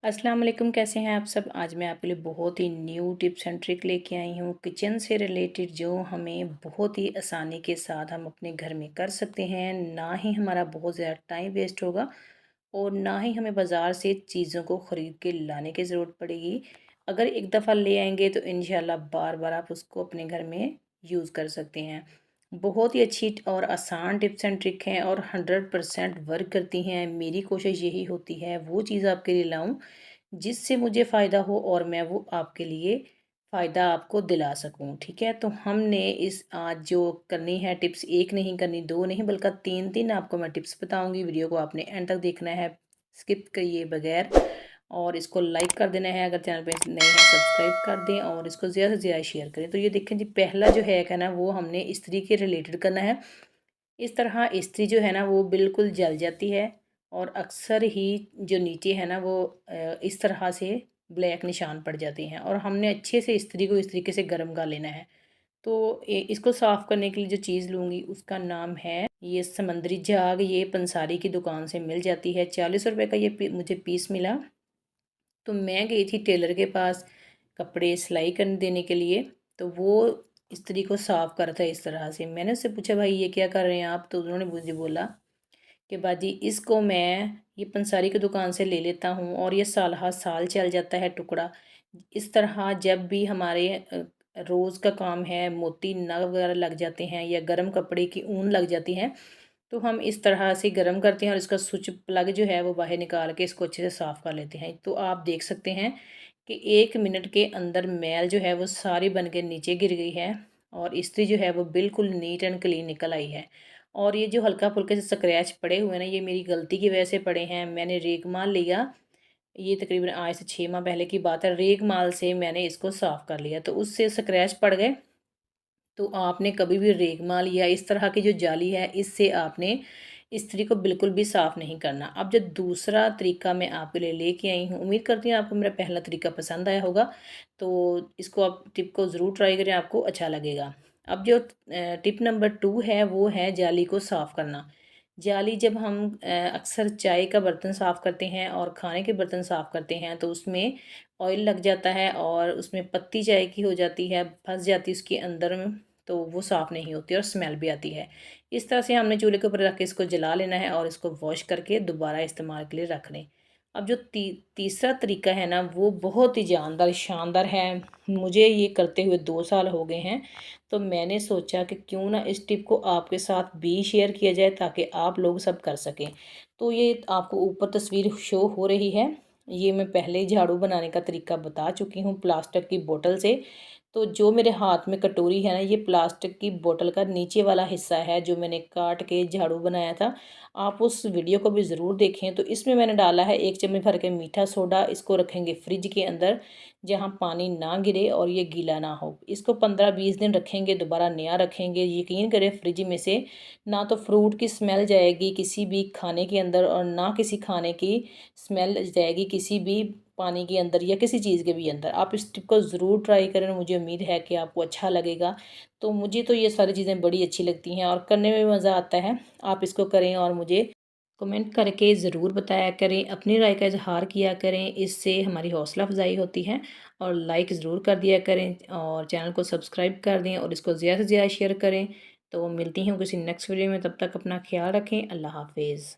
अस्सलाम वालेकुम, कैसे हैं आप सब। आज मैं आपके लिए बहुत ही न्यू टिप्स एंड ट्रिक लेके आई हूँ किचन से रिलेटेड, जो हमें बहुत ही आसानी के साथ हम अपने घर में कर सकते हैं। ना ही हमारा बहुत ज़्यादा टाइम वेस्ट होगा और ना ही हमें बाज़ार से चीज़ों को ख़रीद के लाने की ज़रूरत पड़ेगी। अगर एक दफ़ा ले आएंगे तो इंशाल्लाह बार बार आप उसको अपने घर में यूज़ कर सकते हैं। बहुत ही अच्छी और आसान टिप्स एंड ट्रिक हैं और 100% वर्क करती हैं। मेरी कोशिश यही होती है वो चीज़ आपके लिए लाऊं जिससे मुझे फ़ायदा हो और मैं वो आपके लिए फ़ायदा आपको दिला सकूं। ठीक है, तो हमने इस आज जो करनी है टिप्स, एक नहीं करनी, दो नहीं, बल्कि तीन तीन आपको मैं टिप्स बताऊंगी। वीडियो को आपने एंड तक देखना है, स्किप किए बगैर। और इसको लाइक कर देना है, अगर चैनल पे नए हैं सब्सक्राइब कर दें और इसको ज़्यादा से ज़्यादा शेयर करें। तो ये देखें जी, पहला जो है ना वो हमने इस्त्री के रिलेटेड करना है। इस तरह इस्त्री जो है ना वो बिल्कुल जल जाती है और अक्सर ही जो नीचे है ना वो इस तरह से ब्लैक निशान पड़ जाते हैं, और हमने अच्छे से इस्त्री को इस तरीके से गर्म कर लेना है। तो इसको साफ़ करने के लिए जो चीज़ लूँगी उसका नाम है ये समंदरी झाग। ये पंसारी की दुकान से मिल जाती है, 40 रुपए का ये मुझे पीस मिला। तो मैं गई थी टेलर के पास कपड़े सिलाई करने देने के लिए। तो वो इस्त्री को साफ़ कर रहा था इस तरह से। मैंने उससे पूछा, भाई ये क्या कर रहे हैं आप? तो उन्होंने मुझे बोला कि बाजी इसको मैं ये पंसारी की दुकान से ले लेता हूँ और ये साल हा साल चल जाता है टुकड़ा। इस तरह जब भी हमारे रोज़ का काम है, मोती नग वगैरह लग जाते हैं या गर्म कपड़े की ऊन लग जाती है, तो हम इस तरह से गर्म करते हैं और इसका स्विच प्लग जो है वो बाहर निकाल के इसको अच्छे से साफ़ कर लेते हैं। तो आप देख सकते हैं कि 1 मिनट के अंदर मैल जो है वो सारी बन के नीचे गिर गई है और इस्त्री जो है वो बिल्कुल नीट एंड क्लीन निकल आई है। और ये जो हल्का फुल्के से स्क्रैच पड़े हुए हैं ना, ये मेरी गलती की वजह से पड़े हैं। मैंने रेगमाल लिया, ये तकरीबन आज से 6 माह पहले की बात है। रेगमाल से मैंने इसको साफ़ कर लिया तो उससे स्क्रैच पड़ गए। तो आपने कभी भी रेगमाल या इस तरह की जो जाली है इससे आपने इस्त्री को बिल्कुल भी साफ़ नहीं करना। अब जो दूसरा तरीका मैं आपके लिए लेके आई हूँ, उम्मीद करती हूँ आपको मेरा पहला तरीका पसंद आया होगा। तो इसको आप टिप को ज़रूर ट्राई करें, आपको अच्छा लगेगा। अब जो टिप नंबर 2 है वो है जाली को साफ़ करना। जाली जब हम अक्सर चाय का बर्तन साफ़ करते हैं और खाने के बर्तन साफ़ करते हैं तो उसमें ऑयल लग जाता है और उसमें पत्ती चाय की हो जाती है, फंस जाती है उसके अंदर में। तो वो साफ़ नहीं होती और स्मेल भी आती है। इस तरह से हमने चूल्हे के ऊपर रख के इसको जला लेना है और इसको वॉश करके दोबारा इस्तेमाल के लिए रख लें। अब जो तीसरा तरीका है ना वो बहुत ही जानदार शानदार है। मुझे ये करते हुए 2 साल हो गए हैं। तो मैंने सोचा कि क्यों ना इस टिप को आपके साथ भी शेयर किया जाए ताकि आप लोग सब कर सकें। तो ये आपको ऊपर तस्वीर शो हो रही है। ये मैं पहले ही झाड़ू बनाने का तरीका बता चुकी हूँ प्लास्टिक की बोतल से। तो जो मेरे हाथ में कटोरी है ना, ये प्लास्टिक की बोतल का नीचे वाला हिस्सा है जो मैंने काट के झाड़ू बनाया था। आप उस वीडियो को भी ज़रूर देखें। तो इसमें मैंने डाला है 1 चम्मच भर के मीठा सोडा। इसको रखेंगे फ्रिज के अंदर जहाँ पानी ना गिरे और ये गीला ना हो। इसको 15-20 दिन रखेंगे, दोबारा नया रखेंगे। यकीन करें फ्रिज में से ना तो फ्रूट की स्मेल जाएगी किसी भी खाने के अंदर और ना किसी खाने की स्मेल जाएगी किसी भी पानी के अंदर या किसी चीज़ के भी अंदर। आप इस टिप को ज़रूर ट्राई करें, मुझे उम्मीद है कि आपको अच्छा लगेगा। तो मुझे तो ये सारी चीज़ें बड़ी अच्छी लगती हैं और करने में मज़ा आता है। आप इसको करें और मुझे कमेंट करके ज़रूर बताया करें, अपनी राय का इज़हार किया करें। इससे हमारी हौसला अफ़ज़ाई होती है। और लाइक ज़रूर कर दिया करें और चैनल को सब्सक्राइब कर दें और इसको ज़्यादा से ज़्यादा शेयर करें। तो मिलती हूँ किसी नेक्स्ट वीडियो में, तब तक अपना ख़्याल रखें। अल्लाह हाफ़िज़।